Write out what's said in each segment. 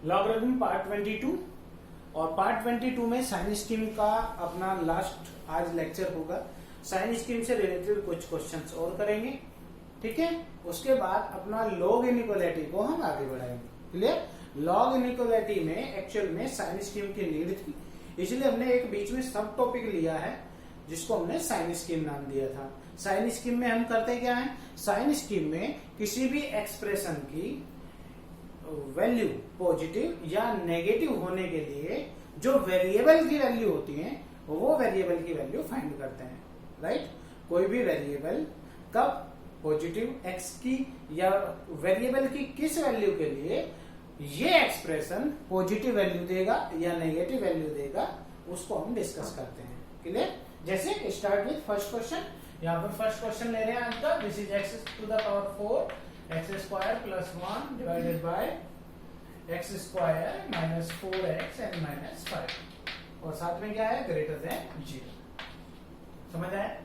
Logarithm part 22 और part 22 में sign scheme का अपना लास्ट आज लेक्चर होगा। साइन स्कीम से रिलेटेड कुछ क्वेश्चंस और करेंगे, ठीक है। उसके बाद अपना लॉग इनइक्वालिटी को हम आगे बढ़ाएंगे। क्लियर? लॉग इनइक्वालिटी में एक्चुअल में साइन स्कीम की नीड थी, इसलिए हमने एक बीच में सब टॉपिक लिया है जिसको हमने साइन स्कीम नाम दिया था। साइन स्कीम में हम करते क्या है, साइन स्कीम में किसी भी एक्सप्रेशन की वैल्यू पॉजिटिव या नेगेटिव होने के लिए जो वेरिएबल की वैल्यू होती है वो वेरिएबल की वैल्यू फाइंड करते हैं, राइट। कोई भी वेरिएबल कब पॉजिटिव एक्स की या वेरिएबल की किस वैल्यू के लिए ये एक्सप्रेशन पॉजिटिव वैल्यू देगा या नेगेटिव वैल्यू देगा, उसको हम डिस्कस करते हैं। क्लियर? जैसे स्टार्ट विथ फर्स्ट क्वेश्चन। यहाँ पर फर्स्ट क्वेश्चन ले रहे हैं आज का, this is x to the power 4 x square plus 1 divided by x square minus 4x and minus 5 और साथ में क्या है, ग्रेटर देन 0। समझ आए?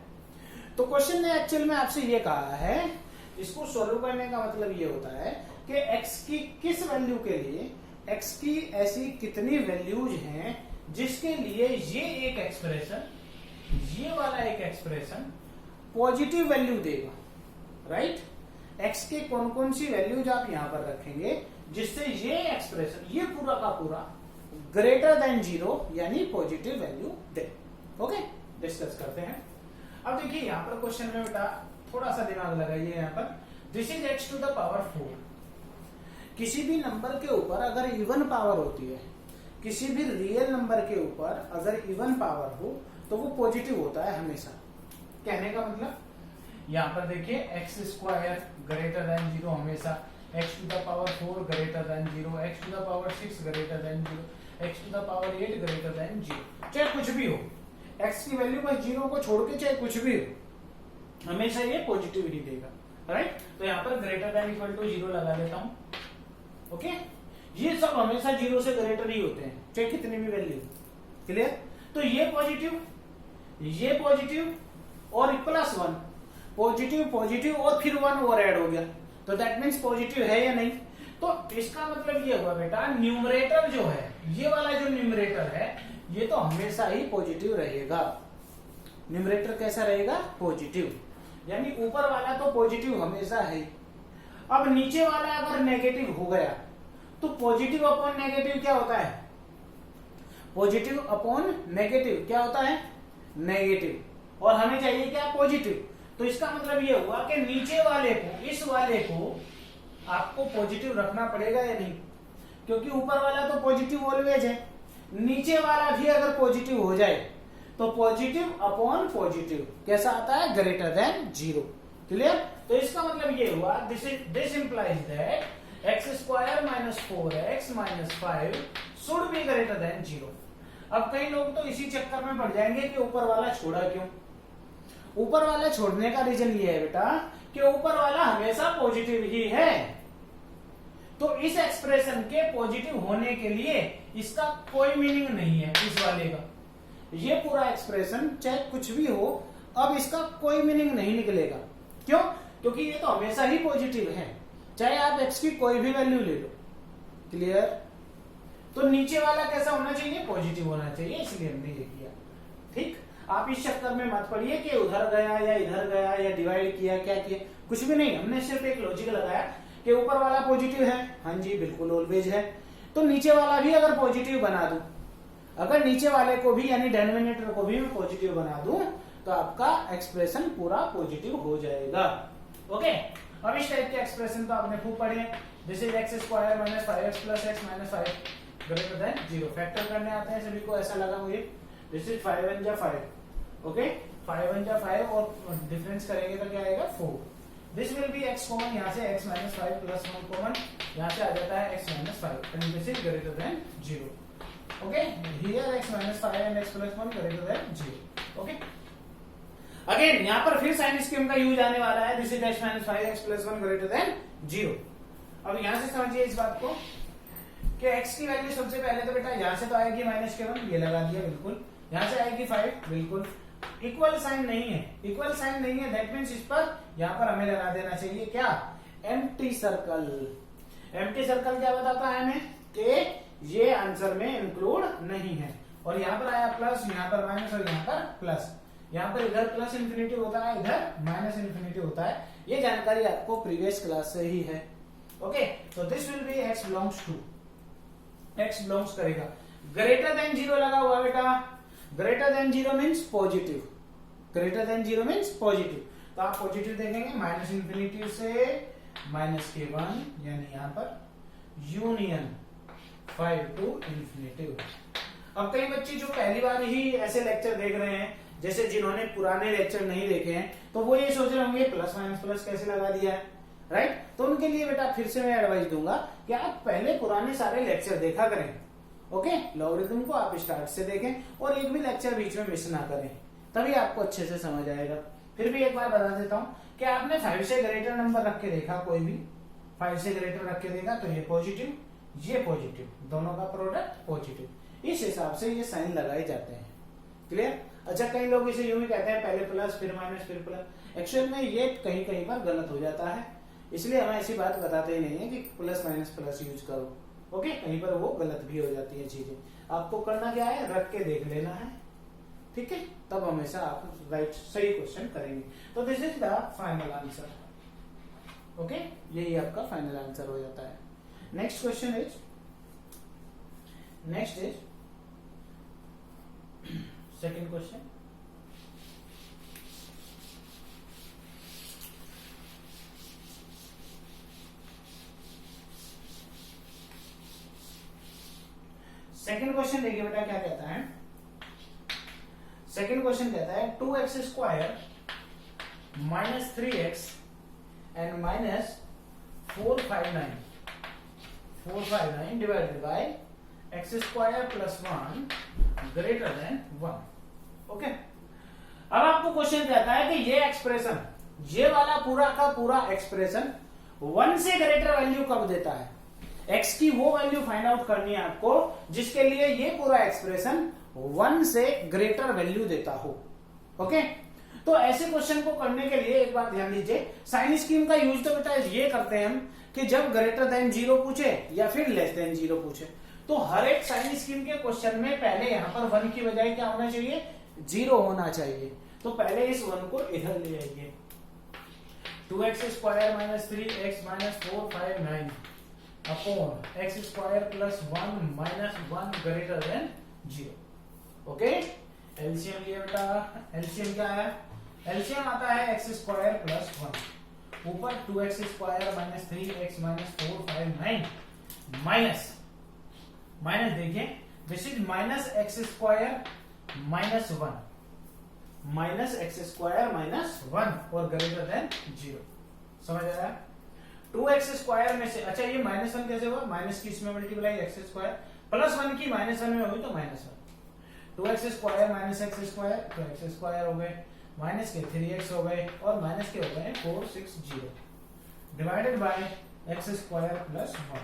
तो क्वेश्चन ने एक्चुअल में आपसे ये कहा है, इसको सोल्व करने का मतलब ये होता है कि x की किस वैल्यू के लिए, x की ऐसी कितनी वैल्यूज हैं जिसके लिए ये एक एक्सप्रेशन, ये वाला एक एक्सप्रेशन पॉजिटिव वैल्यू देगा, राइट। x के कौन कौन सी वैल्यूज आप यहां पर रखेंगे जिससे ये एक्सप्रेशन, ये पूरा का पूरा ग्रेटर देन 0 यानी पॉजिटिव वैल्यू दे। ओके, डिस्कस करते हैं। अब देखिए यहां पर क्वेश्चन में बेटा थोड़ा सा दिमाग लगाइए। यहां पर this is x to the power 4। किसी भी नंबर के ऊपर अगर इवन पावर होती है, किसी भी रियल नंबर के ऊपर अगर इवन पावर हो तो वो पॉजिटिव होता है हमेशा। कहने का मतलब यहाँ पर देखिए एक्स स्क्वायर ग्रेटर देन 0 हमेशा, x to the power 4 greater than 0, x to the power 6 greater than 0, x to the power 8 greater than 0। चाहे कुछ भी हो, एक्स की वैल्यू बस 0 को छोड़ के चाहे कुछ भी हो, हमेशा ये पॉजिटिव ही देगा, राइट। तो यहाँ पर ग्रेटर देन इक्वल टू 0 लगा लेता हूं। ओके, ये सब हमेशा 0 से ग्रेटर ही होते हैं चाहे कितनी भी वैल्यू। क्लियर? तो ये पॉजिटिव और प्लस 1, पॉजिटिव पॉजिटिव और फिर 1 और ऐड हो गया, तो दैट मीन्स पॉजिटिव है या नहीं। तो इसका मतलब ये हुआ बेटा, न्यूमरेटर जो है, ये वाला जो न्यूमरेटर है ये तो हमेशा ही पॉजिटिव रहेगा। न्यूमरेटर कैसा रहेगा? पॉजिटिव, यानी ऊपर वाला तो पॉजिटिव हमेशा है। अब नीचे वाला अगर नेगेटिव हो गया तो पॉजिटिव अपॉन नेगेटिव क्या होता है? पॉजिटिव अपॉन नेगेटिव क्या होता है? नेगेटिव। और हमें चाहिए क्या? पॉजिटिव। तो इसका मतलब ये हुआ कि नीचे वाले को, इस वाले को आपको पॉजिटिव रखना पड़ेगा या नहीं, क्योंकि ऊपर वाला तो पॉजिटिव ऑलवेज है। नीचे वाला भी अगर पॉजिटिव हो जाए तो पॉजिटिव अपॉन पॉजिटिव कैसा आता है? Greater than 0। क्लियर? तो इसका मतलब ये हुआ, this implies that x square minus 4x minus 5 should be greater than 0। अब कई लोग तो इसी चक्कर में पड़ जाएंगे कि ऊपर वाला छोड़ा क्यों। ऊपर वाला छोड़ने का रीजन ये है बेटा कि ऊपर वाला हमेशा पॉजिटिव ही है, तो इस एक्सप्रेशन के पॉजिटिव होने के लिए इसका कोई मीनिंग नहीं है। इस वाले का ये पूरा एक्सप्रेशन चाहे कुछ भी हो, अब इसका कोई मीनिंग नहीं निकलेगा। क्यों? क्योंकि ये तो हमेशा ही पॉजिटिव है, चाहे आप x की कोई भी वैल्यू ले लो। क्लियर? तो नीचे वाला कैसा होना चाहिए? पॉजिटिव होना चाहिए, इसलिए हमने ये किया। ठीक, आप इस चक्कर में मत पड़िए कि उधर गया या इधर गया या डिवाइड किया, क्या किया, कुछ भी नहीं। हमने सिर्फ एक लॉजिक लगाया कि ऊपर वाला पॉजिटिव है, हाँ जी बिल्कुल ऑलवेज है, तो नीचे वाला भी अगर पॉजिटिव बना दूं, अगर नीचे वाले को भी यानी डिनोमिनेटर को भी मैं पॉजिटिव बना दूं तो आपका एक्सप्रेशन पूरा पॉजिटिव हो जाएगा। ओके, अब इस टाइप के एक्सप्रेशन तो आपने खूब पढ़े। This is x square minus 5x plus x minus 5 greater than 0। Factor करने आते हैं सभी को, ऐसा लगा मुझे। दिस इज 5 1 जा 5। ओके, 5 1 जा 5 और डिफरेंस करेंगे तो क्या आएगा? 4। This will be x common, यहाँ से x माइनस 5 प्लस 1 कॉमन, यहाँ से आ जाता है x minus 5 and this is greater than 0। Okay, here x minus 5 and x plus 1 greater than 0। Okay, again यहाँ पर फिर साइन स्कीम का यूज आने वाला है। This is x minus 5 x plus 1 greater than 0। अब यहाँ से समझिए इस बात को कि x की वैल्यू सबसे पहले तो बेटा यहाँ से तो आएगी माइनस के 1, ये लगा दिया बिल्कुल। यहाँ से आएगी 5, बिल्कुल। इक्वल साइन नहीं है, इक्वल साइन नहीं है, दैट मीन्स इस पर यहाँ पर हमें लगा देना चाहिए क्या? Empty circle. एम्प्टी सर्कल क्या बताता है हमें? कि ये आंसर में इंक्लूड नहीं है। और यहाँ पर आया प्लस, यहाँ पर माइनस और यहाँ पर प्लस, यहाँ पर इधर प्लस इन्फिनिटी होता है, इधर माइनस इन्फिनिटी होता है। ये जानकारी आपको प्रीवियस क्लास से ही है। ओके, तो this will be x belongs to, x belongs करेगा ग्रेटर देन 0 लगा हुआ बेटा। Greater than 0 means positive, greater than 0 means positive. तो आप पॉजिटिव देखेंगे माइनस इन्फिनिटी से माइनस के 1, यानी यहाँ पर यूनियन 5 टू इन्फिनिटी। अब कई बच्चे जो पहली बार ही ऐसे लेक्चर देख रहे हैं, जैसे जिन्होंने पुराने लेक्चर नहीं देखे हैं, तो वो ये सोच रहे होंगे प्लस माइनस प्लस कैसे लगा दिया है, राइट। तो उनके लिए बेटा फिर से मैं एडवाइस दूंगा कि आप पहले पुराने सारे लेक्चर देखा करें। ओके, लॉगरिथम को आप स्टार्ट से देखें और एक भी लेक्चर बीच में मिस ना करें, तभी आपको अच्छे से समझ आएगा। फिर भी एक बार बता देता हूं कि आपने 5 से ग्रेटर नंबर रख के देखा, कोई भी 5 से ग्रेटर रख के देखा, तो ये पॉजिटिव, ये पॉजिटिव, दोनों का प्रोडक्ट पॉजिटिव, इस हिसाब से ये साइन लगाए जाते हैं। क्लियर? अच्छा, कई लोग इसे यूं ही कहते हैं पहले प्लस फिर माइनस फिर प्लस। एक्चुअल में ये कहीं कहीं पर गलत हो जाता है, इसलिए हम ऐसी बात बताते ही नहीं है कि प्लस माइनस प्लस यूज करो। ओके, कहीं पर वो गलत भी हो जाती है चीजें। आपको करना क्या है, रख के देख लेना है, ठीक है, तब हमेशा आप राइट सही क्वेश्चन करेंगे। तो this is the final answer. Okay, यही आपका फाइनल आंसर हो जाता है। Next question is, next is second question. Second question देखिए बेटा क्या कहता है। सेकंड क्वेश्चन कहता है 2x square minus 3x and minus 459 divided by x square plus 1 greater than 1। Okay, अब आपको क्वेश्चन कहता है कि ये एक्सप्रेशन, ये वाला पूरा का पूरा एक्सप्रेशन 1 से ग्रेटर वैल्यू कब देता है। x की वो वैल्यू फाइंड आउट करनी है आपको जिसके लिए ये पूरा एक्सप्रेशन 1 से ग्रेटर वैल्यू देता हो। ओके, तो ऐसे क्वेश्चन को करने के लिए एक बात ध्यान दीजिए, साइन स्कीम का यूज तो बेटा ये करते हैं हम कि जब ग्रेटर देन 0 पूछे या फिर लेस देन 0 पूछे, तो हर एक साइन स्कीम के क्वेश्चन में पहले यहां पर 1 की बजाय क्या होना चाहिए, 0 होना चाहिए। तो पहले इस 1 को इधर ले आइए। 2x square minus 3x minus 459 upon x square plus 1 minus 1 greater than 0। Okay, LCM लिया बेटा। एलसीएम क्या है, एलसीएम आता है x स्क्वायर प्लस 1, ऊपर 2x square minus 3x minus 459 minus minus देखिए, this is minus x square minus 1, माइनस x square minus 1 और ग्रेटर देन 0। समझ आया? 2x स्क्वायर में से, अच्छा ये माइनस 1 कैसे हुआ, माइनस की इसमें मल्टीप्लाई x स्क्वायर प्लस 1 की माइनस 1 में होगी तो minus 1। 2x square minus x square, तो x स्क्वायर हो गए, माइनस के 3x हो गए और माइनस के हो गए 460 divided by x square plus 1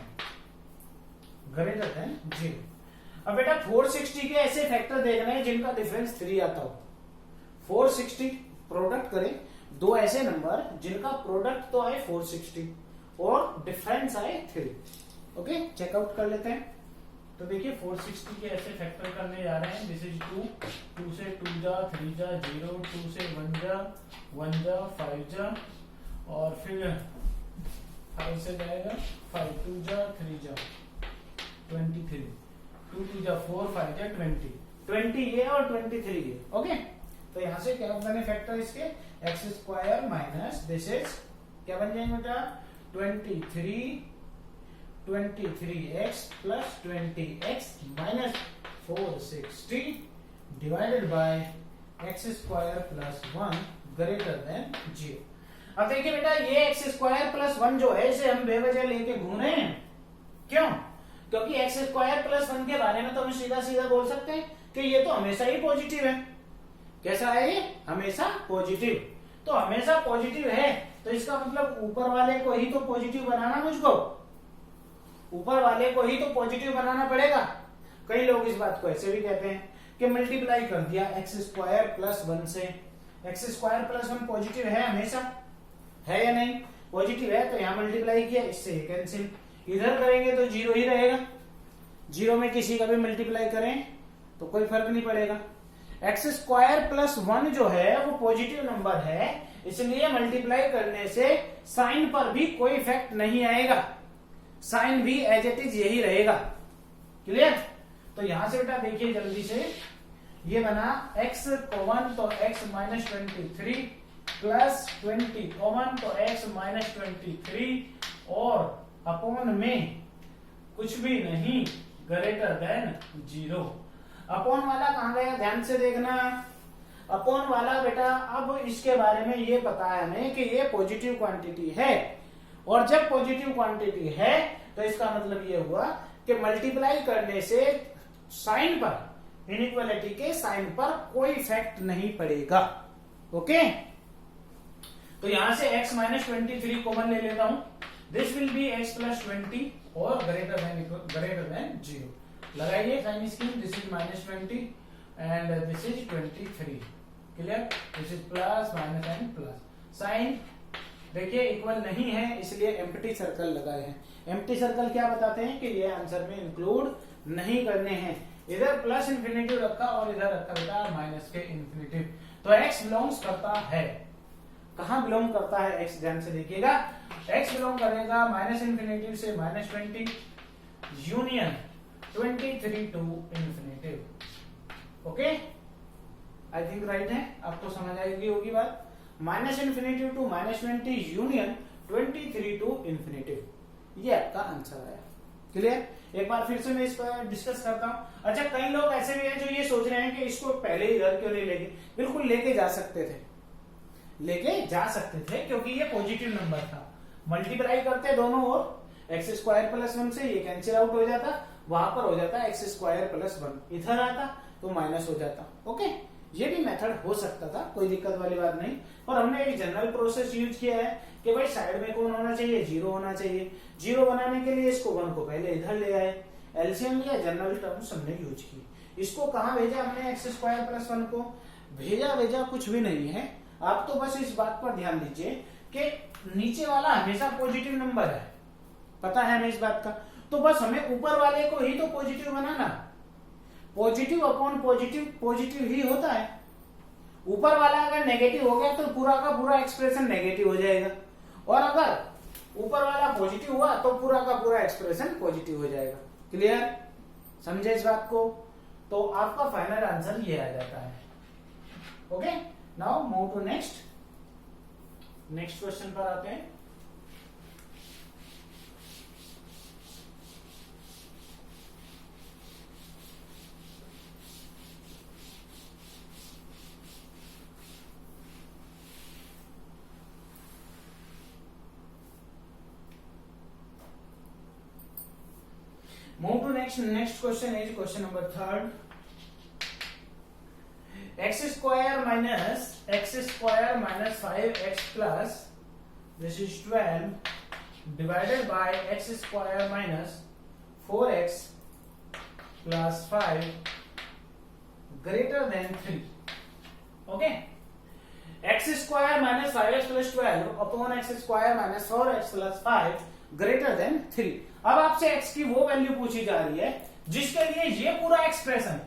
greater than 0। अब बेटा 460 के ऐसे फैक्टर देखना है जिनका डिफरेंस 3 आता हो। 460 प्रोडक्ट करें दो ऐसे नंबर जिनका प्रोडक्ट तो आए 460 और डिफरेंस आए 3। ओके, चेकआउट कर लेते हैं। तो देखिए 460 के ऐसे फैक्टर करने जा रहे हैं, दिस इज 2 से 2 जा 3 जा 0, 2 से 1 जा 1 जा 5 जा और फिर 5 से जाएगा 5 2 जा 3 जा 23, 2 2 जा 4 5 जा 20 ये और 23 ये। ओके, तो यहां से क्या बने फैक्टर इसके, x square minus this is क्या बन जाएंगे बेटा 23x plus 20x minus 460 divided by x square plus 1 greater than 0। अब देखिए बेटा ये एक्स स्क्वायर प्लस 1 जो है इसे हम बेवजह लेके घूम रहे हैं, क्यों? क्योंकि एक्स स्क्वायर प्लस 1 के बारे में तो हम सीधा सीधा बोल सकते हैं कि ये तो हमेशा ही पॉजिटिव है। कैसा है ये? हमेशा पॉजिटिव। तो हमेशा पॉजिटिव है तो इसका मतलब ऊपर वाले को ही तो पॉजिटिव बनाना, मुझको ऊपर वाले को ही तो पॉजिटिव बनाना पड़ेगा। कई लोग इस बात को ऐसे भी कहते हैं कि मल्टीप्लाई कर दिया एक्स स्क्वायर प्लस 1 से। एक्स स्क्वायर प्लस 1 पॉजिटिव है हमेशा, है या नहीं? पॉजिटिव है तो यहां मल्टीप्लाई किया, इससे कैंसिल, इधर करेंगे तो 0 ही रहेगा। जीरो में किसी का भी मल्टीप्लाई करें तो कोई फर्क नहीं पड़ेगा। एक्स स्क्वायर प्लस 1 जो है वो पॉजिटिव नंबर है, इसलिए मल्टीप्लाई करने से साइन पर भी कोई इफेक्ट नहीं आएगा, साइन भी एज इट इज यही रहेगा। क्लियर? तो यहां से बेटा देखिए जल्दी से, ये बना x कॉमन तो x माइनस 23 प्लस 20 कॉमन तो x माइनस 23 और अपॉन में कुछ भी नहीं ग्रेटर देन 0। अपॉन वाला कहां गया, ध्यान से देखना। अपॉन वाला बेटा अब इसके बारे में ये पता है हमें कि ये पॉजिटिव क्वांटिटी है, और जब पॉजिटिव क्वांटिटी है तो इसका मतलब ये हुआ कि मल्टीप्लाई करने से साइन पर, इनइक्वालिटी के साइन पर कोई इफेक्ट नहीं पड़ेगा। ओके, तो यहां से x माइनस 23 कॉमन ले लेता हूं, this will be x plus 20 और ग्रेटर देन 0। लगाइए sign scheme, this is minus 20 and this is 23। Clear? This is plus minus and plus. Sign देखिए इक्वल नहीं है, इसलिए एम्प्टी सर्कल लगाए हैं। एम्प्टी सर्कल क्या बताते हैं कि ये आंसर में इंक्लूड नहीं करने हैं। इधर प्लस इंफिनिटिव रखा और इधर रखा बेटा माइनस के इंफिनिटिव, तो x बिलोंग्स करता है, कहां बिलोंग करता है x, ध्यान से देखिएगा। x बिलोंग करेगा माइनस इंफिनिटिव से minus 20 union 23 to infinity. Okay, I think right है, आपको समझ आएगी होगी बात। Minus infinity to minus 20 union 23 to infinity, ये आपका आंसर आया। क्लियर? एक बार फिर से मैं इस पर डिस्कस करता हूं। अच्छा, कई लोग ऐसे भी हैं जो ये सोच रहे हैं कि इसको पहले ही इधर क्यों नहीं लेके, बिल्कुल लेके जा सकते थे, लेके जा सकते थे क्योंकि ये पॉजिटिव नंबर था। मल्टीप्लाई करते दोनों ओर, एक्स स्क्वायर प्लस 1 से ये कैंसिल आउट हो जाता, वहां पर हो जाता एक्स स्क्वायर प्लस 1, इधर आता तो माइनस हो जाता। ओके, ये भी मेथड हो सकता था, कोई दिक्कत वाली बात नहीं, पर हमने एक जनरल प्रोसेस यूज किया है कि भाई साइड में कौन होना चाहिए, 0 होना चाहिए। 0 बनाने के लिए इसको 1 को पहले इधर ले आए, एलसीएम लिया, जनरल टर्म्स हमने यूज की। इसको कहां भेजा हमने, एक्स स्क्वायर प्लस 1 को भेजा कुछ भी नहीं है। आप तो बस इस बात पर ध्यान दीजिए कि नीचे वाला हमेशा पॉजिटिव नंबर है, पता है हमें इस बात का, तो बस हमें ऊपर वाले को ही तो पॉजिटिव बनाना। पॉजिटिव अपॉन पॉजिटिव पॉजिटिव ही होता है। ऊपर वाला अगर नेगेटिव हो गया तो पूरा का पूरा एक्सप्रेशन नेगेटिव हो जाएगा, और अगर ऊपर वाला पॉजिटिव हुआ तो पूरा का पूरा एक्सप्रेशन पॉजिटिव हो जाएगा। क्लियर? समझे इस बात को? तो आपका फाइनल आंसर ये आ जाता है। Okay, now move to next question पर आते हैं। Move to next question is question number 3rd. X square minus 5x plus, this is 12 divided by x square minus 4x plus 5 greater than 3. Okay, x square minus 5x plus 12 upon x square minus 4x plus 5 greater than 3। अब आपसे x की वो value पूछी जा रही है जिसके लिए ये पूरा एक्सप्रेशन,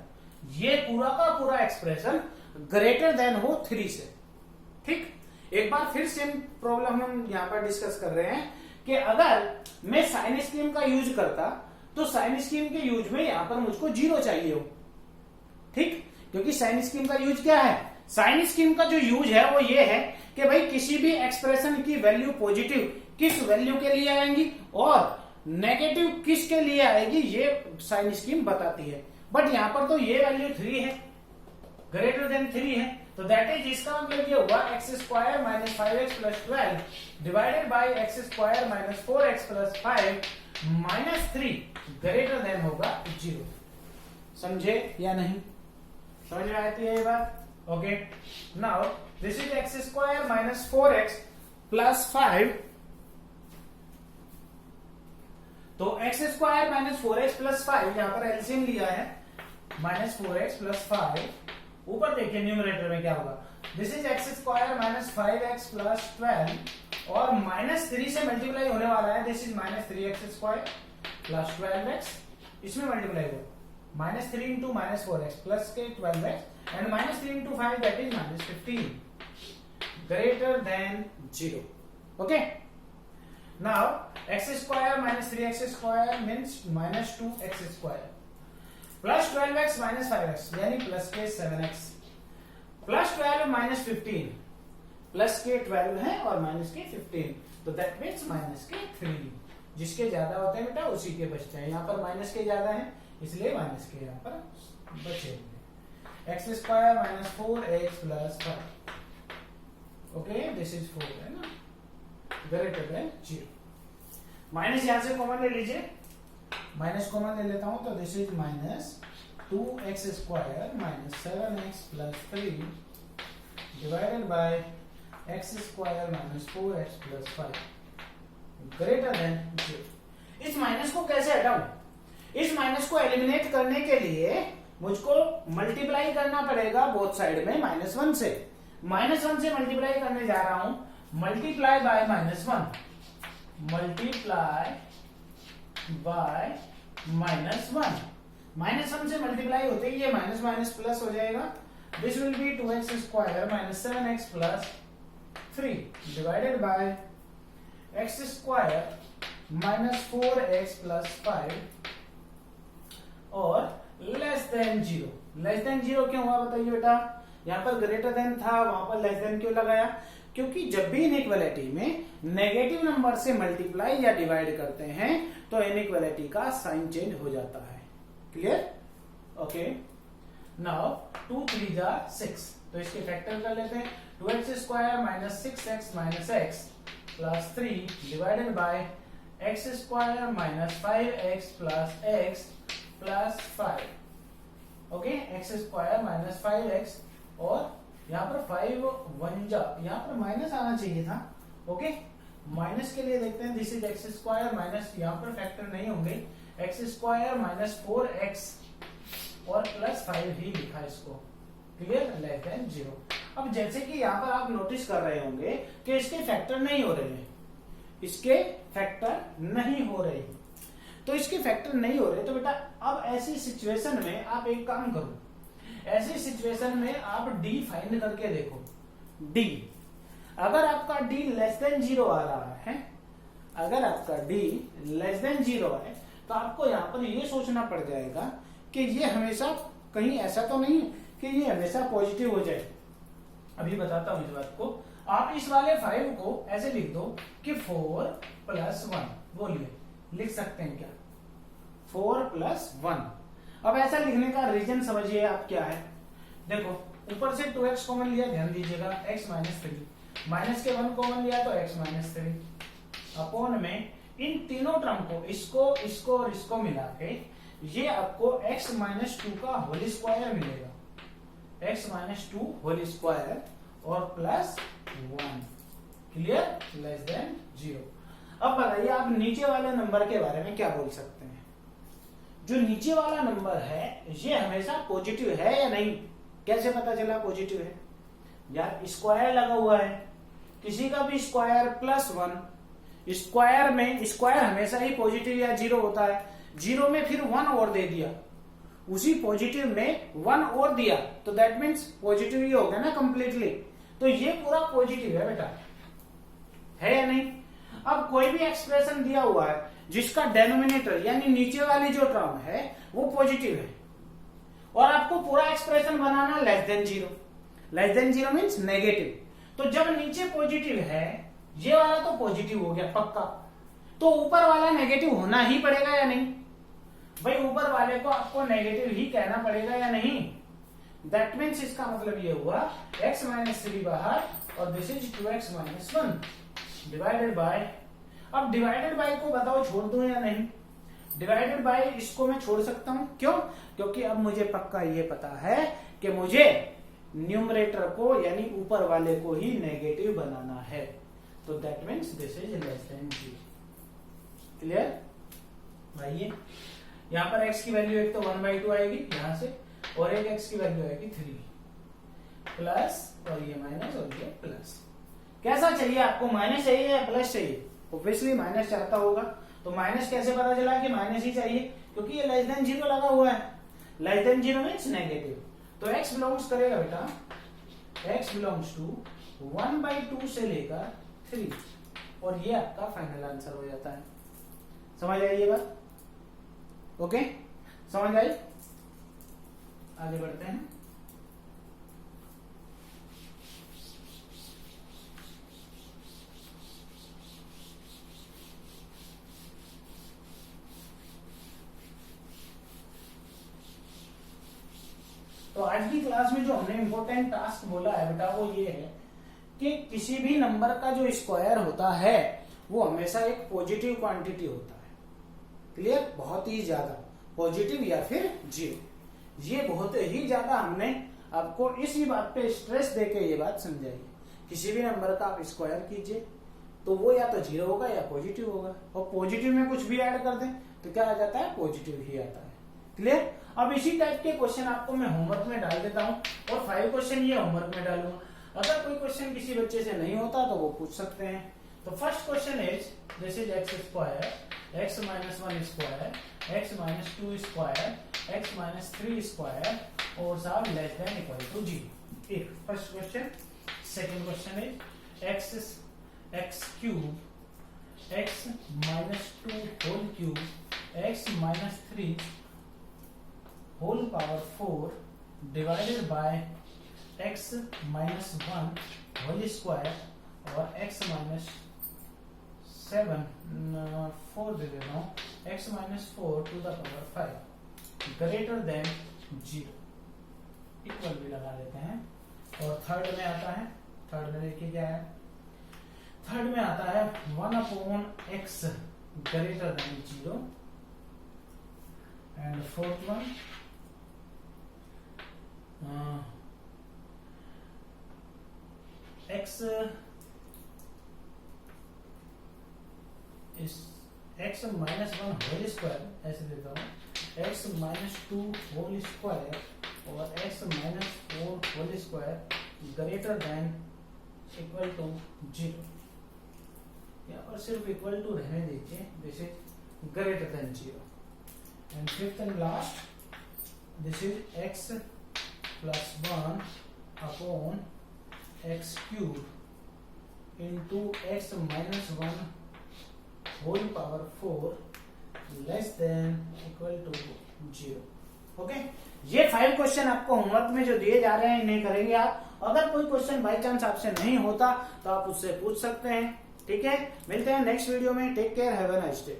ये पूरा का पूरा एक्सप्रेशन ग्रेटर देन हो 3 से। ठीक, एक बार फिर सेम प्रॉब्लम हम यहां पर डिस्कस कर रहे हैं कि अगर मैं साइन स्कीम का यूज करता तो साइन स्कीम के यूज में यहां पर मुझको 0 चाहिए हो। ठीक, क्योंकि साइन स्कीम का यूज क्या है, साइन स्कीम का जो यूज है वो ये है कि भाई किसी भी एक्सप्रेशन की वैल्यू पॉजिटिव किस वैल्यू के लिए आएंगी और नेगेटिव किस के लिए आएगी, ये साइन स्कीम बताती है। बट यहां पर तो ये वैल्यू 3 है, ग्रेटर देन 3 है, तो दैट इज, इसका मतलब ये होगा x square minus 5x plus 12 divided by x square minus 4x plus 5 minus 3 greater than होगा 0। समझे या नहीं? समझ में आती है ये बात? Okay, now this is x square minus 4x plus 5, तो x square minus 4x plus 5 यहां पर एलसीएम लिया है, माइनस 4x प्लस 5, ऊपर देखिए न्यूमरेटर में क्या होगा, this is x square minus 5x plus 12 और माइनस 3 से मल्टीप्लाई होने वाला है, this is minus 3x square plus 12x इसमें मल्टीप्लाई हुआ -3 इंटू -4x प्लस के 12x and -3 into 5 that is -15 greater than 0. Okay, now x square minus 3x square means -2x square plus 12x minus 5x यानी plus के 7x plus 12 minus 15 plus के 12 है और minus के 15, तो that means minus के 3. जिसके ज्यादा होते हैं बेटा उसी के बचते हैं. यहाँ पर माइनस के ज्यादा है इसलिए माइनस के यहाँ पर बचे होंगे. X square minus 4x plus 5. Okay, this is 4 है ना, ग्रेटर देन 0. माइनस यहां से कॉमन ले लीजिए, माइनस कॉमन ले लेता हूं तो this is minus 2x square minus 7x plus 3 divided by x square minus 4x plus 5 greater than 0. इस माइनस को कैसे हटाऊं? इस माइनस को एलिमिनेट करने के लिए मुझको मल्टीप्लाई करना पड़ेगा बोथ साइड में -1 से. -1 से मल्टीप्लाई करने जा रहा हूं. Multiply by -1, multiply by -1. -1 से मल्टीप्लाई होते ही ये माइनस माइनस प्लस हो जाएगा. This will B 2x square minus 7x plus 3 divided by x square minus 4x plus 5 और लेस देन 0. लेस देन 0 क्यों हुआ बताइए बेटा? यहाँ पर ग्रेटर देन था, वहां पर लेस देन क्यों लगाया? क्योंकि जब भी इनइक्वालिटी में नेगेटिव नंबर से मल्टीप्लाई या डिवाइड करते हैं तो इनइक्वालिटी का साइन चेंज हो जाता है. क्लियर? ओके, नाउ 2 3 6, तो इसके फैक्टर कर लेते हैं. 2x square minus 6x minus x plus 3 divided by x square minus 5x plus x plus 5. Okay, x square minus 5x और यहाँ पर 5 1 जा, यहाँ पर माइनस आना चाहिए था. ओके, माइनस के लिए देखते हैं. This is x square minus, यहाँ पर फैक्टर नहीं होंगे, x स्क्वायर माइनस 4x और प्लस 5 ही लिखा इसको. क्लियर? Less than 0. अब जैसे कि यहाँ पर आप नोटिस कर रहे होंगे कि इसके फैक्टर नहीं हो रहे हैं, इसके फैक्टर नहीं हो रहे, तो इसके फैक्टर नहीं हो रहे तो बेटा अब ऐसी सिचुएशन में आप एक काम करो. ऐसी सिचुएशन में आप d फाइंड करके देखो. d अगर आपका d लेस देन 0 आ रहा है, अगर आपका d लेस देन 0 है तो आपको यहाँ पर ये सोचना पड़ जाएगा कि ये हमेशा, कहीं ऐसा तो नहीं कि ये हमेशा पॉजिटिव हो जाए. अभी बताता हूं इस बात को. आप इस वाले 5 को ऐसे लिख दो कि 4 प्लस 1. बोलिए, लिख सकते हैं क्या? 4 प्लस 1. अब ऐसा लिखने का रीजन समझिए आप क्या है. देखो, ऊपर से 2x कॉमन लिया, ध्यान दीजिएगा, x माइनस 3, माइनस के 1 कॉमन लिया तो x माइनस 3 अपॉन में इन तीनों टर्म को, इसको इसको और इसको मिला के ये आपको x माइनस 2 का होल स्क्वायर मिलेगा. x माइनस 2 होल स्क्वायर और प्लस 1. क्लियर? Less than 0. अब बताइए आप नीचे वाले नंबर के बारे में क्या बोल सकते हैं? जो नीचे वाला नंबर है ये हमेशा पॉजिटिव है या नहीं? कैसे पता चला पॉजिटिव है? यार स्क्वायर लगा हुआ है, किसी का भी स्क्वायर प्लस 1. स्क्वायर में स्क्वायर हमेशा ही पॉजिटिव या 0 होता है. 0 में फिर 1 और दे दिया, उसी पॉजिटिव में 1 और दिया तो दैट मीन्स पॉजिटिव ही हो गया ना कंप्लीटली. तो ये पूरा पॉजिटिव है बेटा, है या नहीं? अब कोई भी एक्सप्रेशन दिया हुआ है जिसका डेनोमिनेटर यानी नीचे वाली जो टर्म है वो पॉजिटिव है और आपको पूरा एक्सप्रेशन बनाना less than 0. Less than 0 means negative. तो जब नीचे पॉजिटिव है, ये वाला तो पॉजिटिव हो गया पक्का, तो ऊपर वाला नेगेटिव होना ही पड़ेगा या नहीं? भाई ऊपर वाले को आपको नेगेटिव ही कहना पड़ेगा या नहीं? दैट मीन्स इसका मतलब ये हुआ x माइनस 3 बाहर और this is 2x minus 1 divided bye. अब डिवाइडेड बाय को बताओ छोड़ दूं या नहीं? डिवाइडेड बाय इसको मैं छोड़ सकता हूं. क्यों? क्योंकि अब मुझे पक्का ये पता है कि मुझे न्यूमरेटर को यानी ऊपर वाले को ही नेगेटिव बनाना है. तो that means this is less than 0. Clear? भाई यहाँ पर x की वैल्यू एक तो 1/2 आएगी यहां से और एक x की वैल्यू आएगी 3 प्लस और ये माइनस और ये प्लस. कैसा चाहिए आपको? माइनस चाहिए या प्लस चाहिए? ऑब्वियसली माइनस चाहता होगा. तो माइनस कैसे पता चला कि माइनस ही चाहिए? क्योंकि ये लेस देन 0 लगा हुआ है, लेस देन 0 मीन्स नेगेटिव। तो x बिलोंग्स करेगा बेटा, x बिलोंग्स टू 1/2 से लेकर 3, और ये आपका फाइनल आंसर हो जाता है। समझ आई ये बात? ओके, समझ आई? आगे बढ़ते हैं। तो आज की क्लास में जो हमने इंपॉर्टेंट टास्क बोला है बेटा वो ये है कि किसी भी नंबर का जो स्क्वायर होता है वो हमेशा एक पॉजिटिव क्वांटिटी होता है। क्लियर? बहुत ही ज्यादा पॉजिटिव या फिर 0। ये बहुत ही ज्यादा हमने आपको इसी बात पे स्ट्रेस देके ये बात समझाई। किसी भी नंबर का आप स्क्वायर कीजिए तो वो या तो 0 होगा या पॉजिटिव होगा, और पॉजिटिव में कुछ भी ऐड कर दें तो क्या आ जाता है? पॉजिटिव ही आता है। क्लियर? अब इसी टाइप के क्वेश्चन आपको मैं होमवर्क में डाल देता हूं, और 5 क्वेश्चन ये होमवर्क में डालूंगा। अगर कोई क्वेश्चन किसी बच्चे से नहीं होता तो वो पूछ सकते हैं। तो first question is this is x square, x minus 1 square, x minus 2 square, x minus 3 square और सब लेस देन इक्वल टू 0। एक first question. Second question is x cube, x minus 2 whole cube, x minus 3 whole power 4 divided by x minus 1 whole square और x minus 4 दे देता हूं, x minus 4 to the power 5 greater than 0। Equal भी लगा लेते हैं। और third में आता है, थर्ड में देखिए क्या है, थर्ड में आता है 1/x greater than 0, and fourth one x इस x माइनस 1 होल स्क्वायर, ऐसे देता हूँ x माइनस 2 होल स्क्वायर और x minus 4 whole square greater than equal to 0। यहाँ पर सिर्फ इक्वल टू रहने दीजिए, this is greater than 0। And fifth and last this is x plus 1 upon x cube into x minus 1 whole power 4 less than equal to 0। Okay, ये 5 question आपको homework में जो दिए जा रहे हैं इन्हें करेंगे आप। अगर कोई क्वेश्चन बाई चांस आपसे नहीं होता तो आप उससे पूछ सकते हैं। ठीक है, मिलते हैं नेक्स्ट वीडियो में। Take care, have a nice day.